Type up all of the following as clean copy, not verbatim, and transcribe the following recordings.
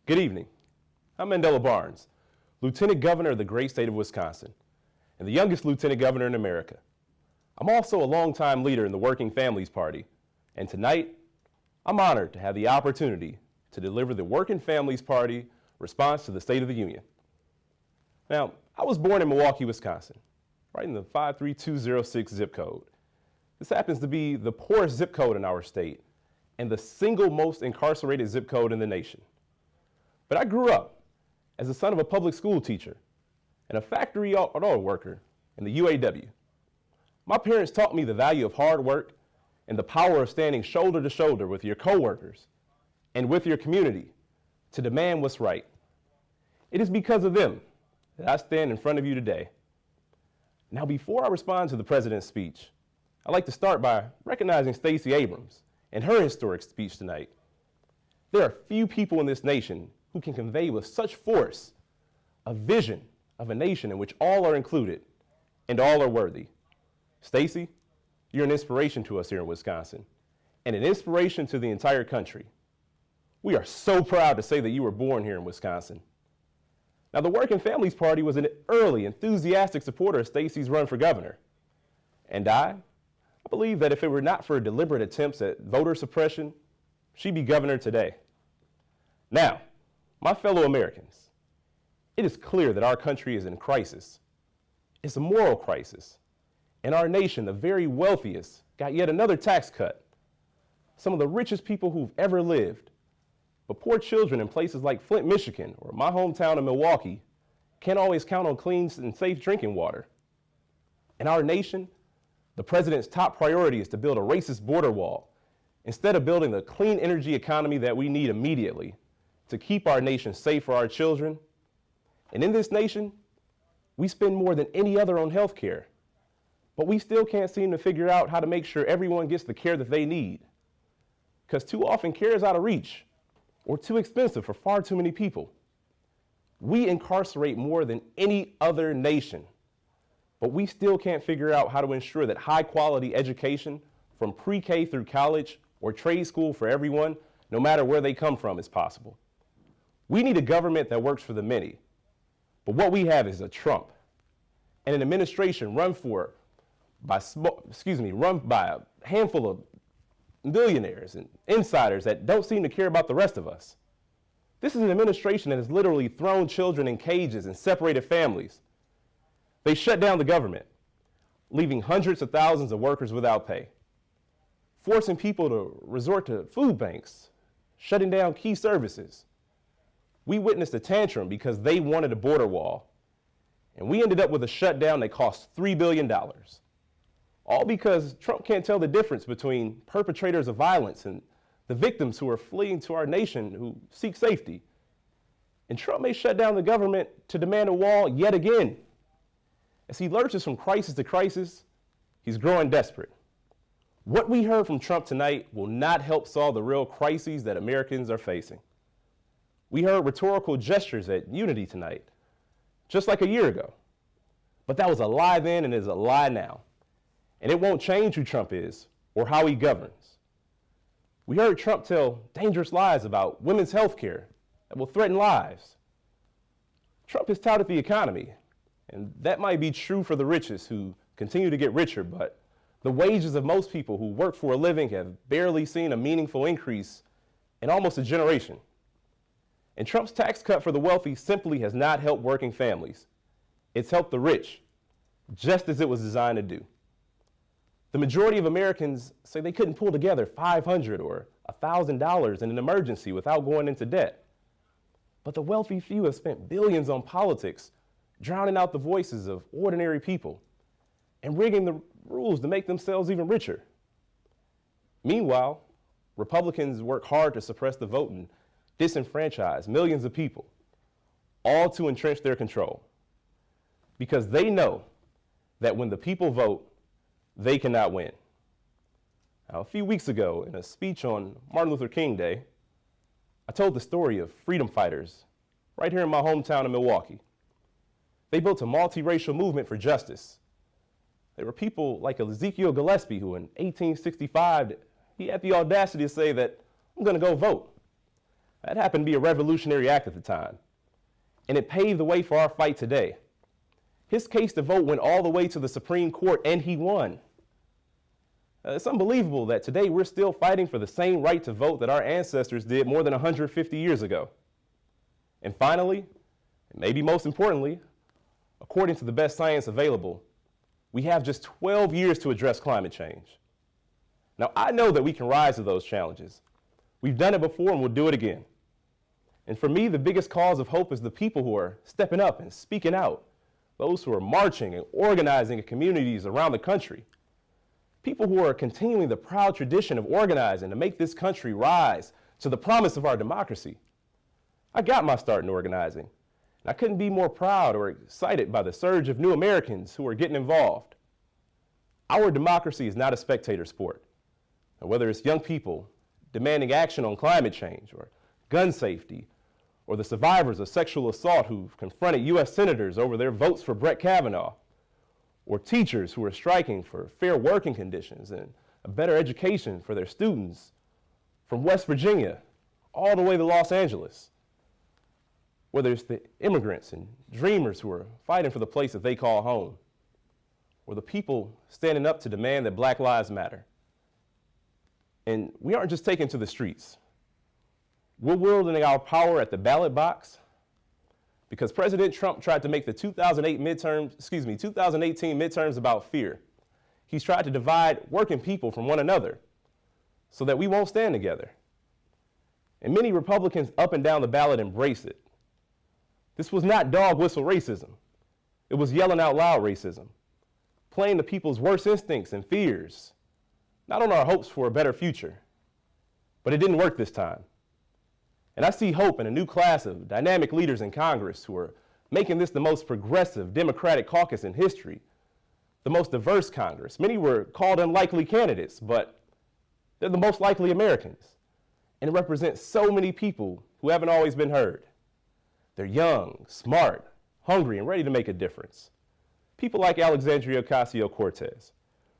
Good evening. I'm Mandela Barnes, Lieutenant Governor of the great state of Wisconsin, and the youngest Lieutenant Governor in America. I'm also a longtime leader in the Working Families Party, and tonight, I'm honored to have the opportunity to deliver the Working Families Party response to the State of the Union. Now, I was born in Milwaukee, Wisconsin, right in the 53206 zip code. This happens to be the poorest zip code in our state and the single most incarcerated zip code in the nation. But I grew up as the son of a public school teacher and a factory auto worker in the UAW. My parents taught me the value of hard work and the power of standing shoulder to shoulder with your coworkers and with your community to demand what's right. It is because of them that I stand in front of you today. Now, before I respond to the president's speech, I'd like to start by recognizing Stacey Abrams and her historic speech tonight. There are few people in this nation who can convey with such force a vision of a nation in which all are included and all are worthy. Stacey, you're an inspiration to us here in Wisconsin and an inspiration to the entire country. We are so proud to say that you were born here in Wisconsin. Now, the Working Families Party was an early, enthusiastic supporter of Stacey's run for governor. And I believe that if it were not for deliberate attempts at voter suppression, she'd be governor today. Now, my fellow Americans, it is clear that our country is in crisis. It's a moral crisis. And our nation, the very wealthiest, got yet another tax cut. Some of the richest people who've ever lived. But poor children in places like Flint, Michigan, or my hometown of Milwaukee, can't always count on clean and safe drinking water. In our nation, the president's top priority is to build a racist border wall instead of building the clean energy economy that we need immediately to keep our nation safe for our children. And in this nation, we spend more than any other on health care, but we still can't seem to figure out how to make sure everyone gets the care that they need. Because too often care is out of reach or too expensive for far too many people. We incarcerate more than any other nation, but we still can't figure out how to ensure that high quality education from pre-K through college or trade school for everyone, no matter where they come from, is possible. We need a government that works for the many, but what we have is a Trump and an administration run by a handful of billionaires and insiders that don't seem to care about the rest of us. This is an administration that has literally thrown children in cages and separated families. They shut down the government, leaving hundreds of thousands of workers without pay, forcing people to resort to food banks, shutting down key services. We witnessed a tantrum because they wanted a border wall, and we ended up with a shutdown that cost $3 billion. All because Trump can't tell the difference between perpetrators of violence and the victims who are fleeing to our nation who seek safety. And Trump may shut down the government to demand a wall yet again. As he lurches from crisis to crisis, he's growing desperate. What we heard from Trump tonight will not help solve the real crises that Americans are facing. We heard rhetorical gestures at unity tonight, just like a year ago. But that was a lie then and is a lie now. And it won't change who Trump is or how he governs. We heard Trump tell dangerous lies about women's health care that will threaten lives. Trump has touted the economy, and that might be true for the richest who continue to get richer, but the wages of most people who work for a living have barely seen a meaningful increase in almost a generation. And Trump's tax cut for the wealthy simply has not helped working families. It's helped the rich, just as it was designed to do. The majority of Americans say they couldn't pull together $500 or $1,000 in an emergency without going into debt. But the wealthy few have spent billions on politics, drowning out the voices of ordinary people and rigging the rules to make themselves even richer. Meanwhile, Republicans work hard to suppress the vote and disenfranchise millions of people, all to entrench their control, because they know that when the people vote, they cannot win. Now, a few weeks ago, in a speech on Martin Luther King Day, I told the story of freedom fighters right here in my hometown of Milwaukee. They built a multiracial movement for justice. There were people like Ezekiel Gillespie, who in 1865, he had the audacity to say that, I'm going to go vote. That happened to be a revolutionary act at the time, and it paved the way for our fight today. His case to vote went all the way to the Supreme Court, and he won. It's unbelievable that today we're still fighting for the same right to vote that our ancestors did more than 150 years ago. And finally, and maybe most importantly, according to the best science available, we have just 12 years to address climate change. Now, I know that we can rise to those challenges. We've done it before and we'll do it again. And for me, the biggest cause of hope is the people who are stepping up and speaking out, those who are marching and organizing in communities around the country, people who are continuing the proud tradition of organizing to make this country rise to the promise of our democracy. I got my start in organizing, and I couldn't be more proud or excited by the surge of new Americans who are getting involved. Our democracy is not a spectator sport. Now, whether it's young people demanding action on climate change or gun safety, or the survivors of sexual assault who've confronted U.S. senators over their votes for Brett Kavanaugh, or teachers who are striking for fair working conditions and a better education for their students, from West Virginia all the way to Los Angeles. Whether it's the immigrants and dreamers who are fighting for the place that they call home, or the people standing up to demand that Black lives matter. And we aren't just taking to the streets. We're wielding our power at the ballot box because President Trump tried to make the 2018 midterms about fear. He's tried to divide working people from one another so that we won't stand together. And many Republicans up and down the ballot embrace it. This was not dog whistle racism. It was yelling out loud racism, playing to people's worst instincts and fears, not on our hopes for a better future. But it didn't work this time. And I see hope in a new class of dynamic leaders in Congress who are making this the most progressive Democratic caucus in history, the most diverse Congress. Many were called unlikely candidates, but they're the most likely Americans. And it represents so many people who haven't always been heard. They're young, smart, hungry, and ready to make a difference. People like Alexandria Ocasio-Cortez,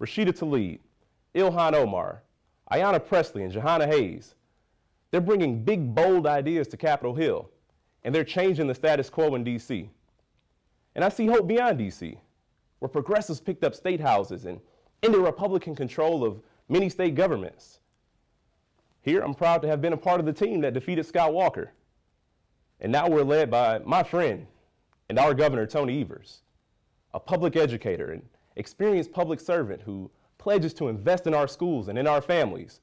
Rashida Tlaib, Ilhan Omar, Ayanna Pressley, and Jahana Hayes. They're bringing big, bold ideas to Capitol Hill, and they're changing the status quo in D.C. And I see hope beyond D.C., where progressives picked up state houses and ended Republican control of many state governments. Here, I'm proud to have been a part of the team that defeated Scott Walker. And now we're led by my friend and our governor, Tony Evers, a public educator and experienced public servant who pledges to invest in our schools and in our families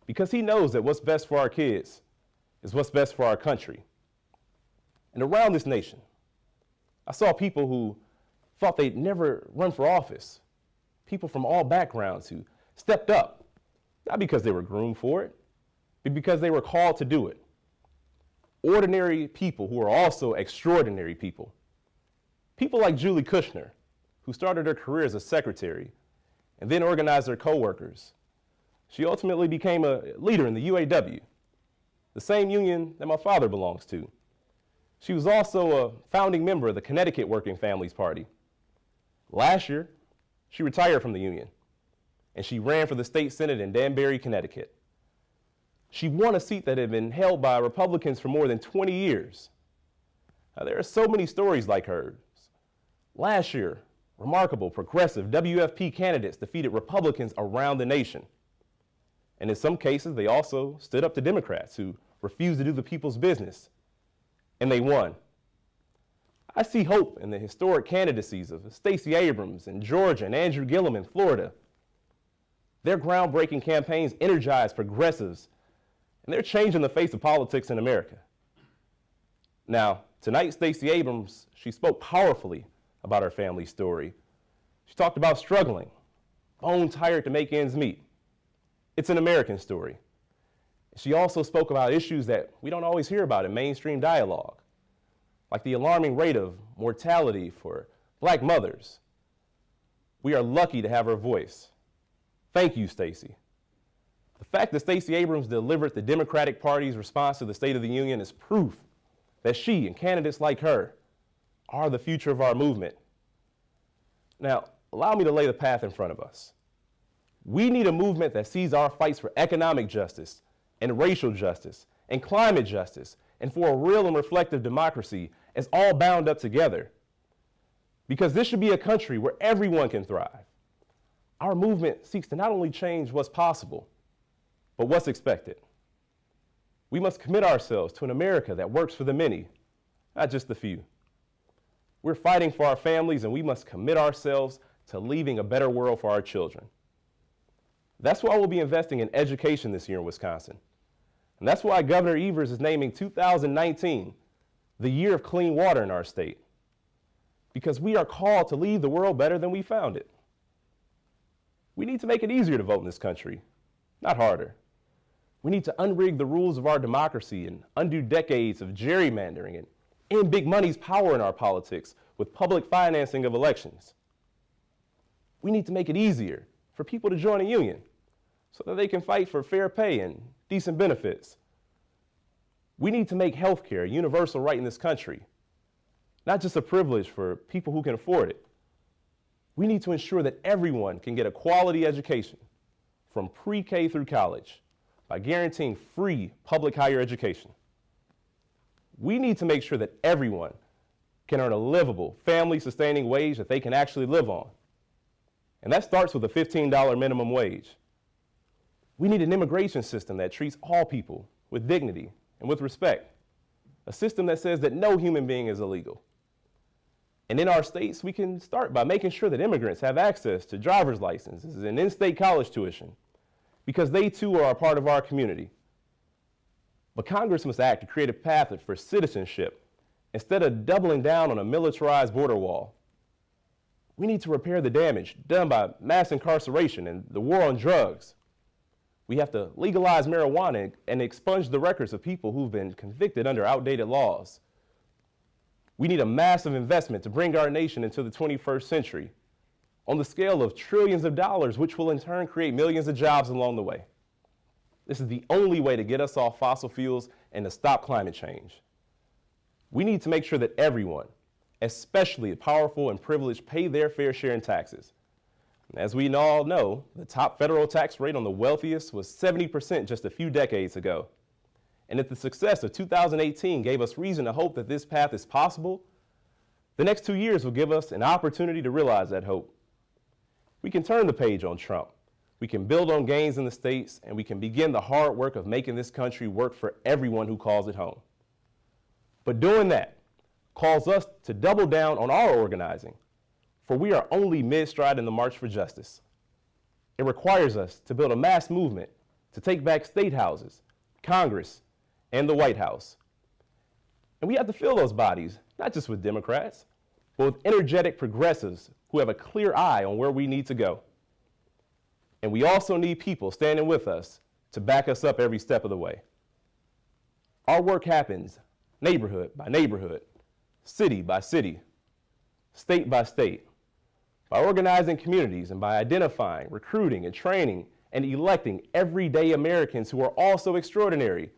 because he knows that what's best for our kids is what's best for our country. And around this nation, I saw people who thought they'd never run for office, people from all backgrounds who stepped up, not because they were groomed for it, but because they were called to do it. Ordinary people who are also extraordinary people. People like Julie Kushner, who started her career as a secretary and then organized her coworkers. She ultimately became a leader in the UAW, the same union that my father belongs to. She was also a founding member of the Connecticut Working Families Party. Last year, she retired from the union, and she ran for the state senate in Danbury, Connecticut. She won a seat that had been held by Republicans for more than 20 years. Now, there are so many stories like hers. Last year, remarkable progressive WFP candidates defeated Republicans around the nation. And in some cases, they also stood up to Democrats who refused to do the people's business, and they won. I see hope in the historic candidacies of Stacey Abrams in Georgia and Andrew Gillum in Florida. Their groundbreaking campaigns energize progressives, and they're changing the face of politics in America. Now, tonight, Stacey Abrams, she spoke powerfully about her family story. She talked about struggling, bone tired to make ends meet. It's an American story. She also spoke about issues that we don't always hear about in mainstream dialogue, like the alarming rate of mortality for Black mothers. We are lucky to have her voice. Thank you, Stacey. The fact that Stacey Abrams delivered the Democratic Party's response to the State of the Union is proof that she and candidates like her are the future of our movement. Now, allow me to lay the path in front of us. We need a movement that sees our fights for economic justice and racial justice and climate justice and for a real and reflective democracy is all bound up together. Because this should be a country where everyone can thrive. Our movement seeks to not only change what's possible, but what's expected. We must commit ourselves to an America that works for the many, not just the few. We're fighting for our families, and we must commit ourselves to leaving a better world for our children. That's why we'll be investing in education this year in Wisconsin. And that's why Governor Evers is naming 2019 the year of clean water in our state. Because we are called to leave the world better than we found it. We need to make it easier to vote in this country, not harder. We need to unrig the rules of our democracy and undo decades of gerrymandering and end big money's power in our politics with public financing of elections. We need to make it easier for people to join a union so that they can fight for fair pay and decent benefits. We need to make healthcare a universal right in this country, not just a privilege for people who can afford it. We need to ensure that everyone can get a quality education from pre-K through college by guaranteeing free public higher education. We need to make sure that everyone can earn a livable, family-sustaining wage that they can actually live on. And that starts with a $15 minimum wage. We need an immigration system that treats all people with dignity and with respect, a system that says that no human being is illegal. And in our states, we can start by making sure that immigrants have access to driver's licenses and in-state college tuition, because they too are a part of our community. But Congress must act to create a path for citizenship instead of doubling down on a militarized border wall. We need to repair the damage done by mass incarceration and the war on drugs. We have to legalize marijuana and expunge the records of people who've been convicted under outdated laws. We need a massive investment to bring our nation into the 21st century on the scale of trillions of dollars, which will in turn create millions of jobs along the way. This is the only way to get us off fossil fuels and to stop climate change. We need to make sure that everyone, especially the powerful and privileged, pay their fair share in taxes. As we all know, the top federal tax rate on the wealthiest was 70% just a few decades ago. And if the success of 2018 gave us reason to hope that this path is possible, the next 2 years will give us an opportunity to realize that hope. We can turn the page on Trump. We can build on gains in the states, and we can begin the hard work of making this country work for everyone who calls it home. But doing that calls us to double down on our organizing, for we are only mid-stride in the march for justice. It requires us to build a mass movement to take back state houses, Congress, and the White House. And we have to fill those bodies, not just with Democrats, but with energetic progressives who have a clear eye on where we need to go. And we also need people standing with us to back us up every step of the way. Our work happens neighborhood by neighborhood, city by city, state by state, by organizing communities and by identifying, recruiting, and training and electing everyday Americans who are also extraordinary,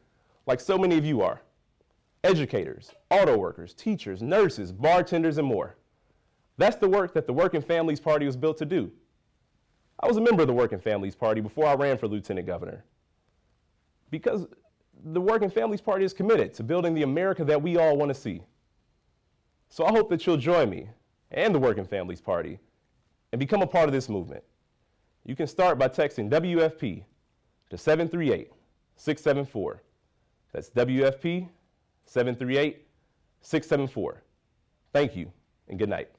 like so many of you are. Educators, auto workers, teachers, nurses, bartenders, and more. That's the work that the Working Families Party was built to do. I was a member of the Working Families Party before I ran for lieutenant governor, because the Working Families Party is committed to building the America that we all want to see. So I hope that you'll join me and the Working Families Party and become a part of this movement. You can start by texting WFP to 738-674. That's WFP 738-674. Thank you and good night.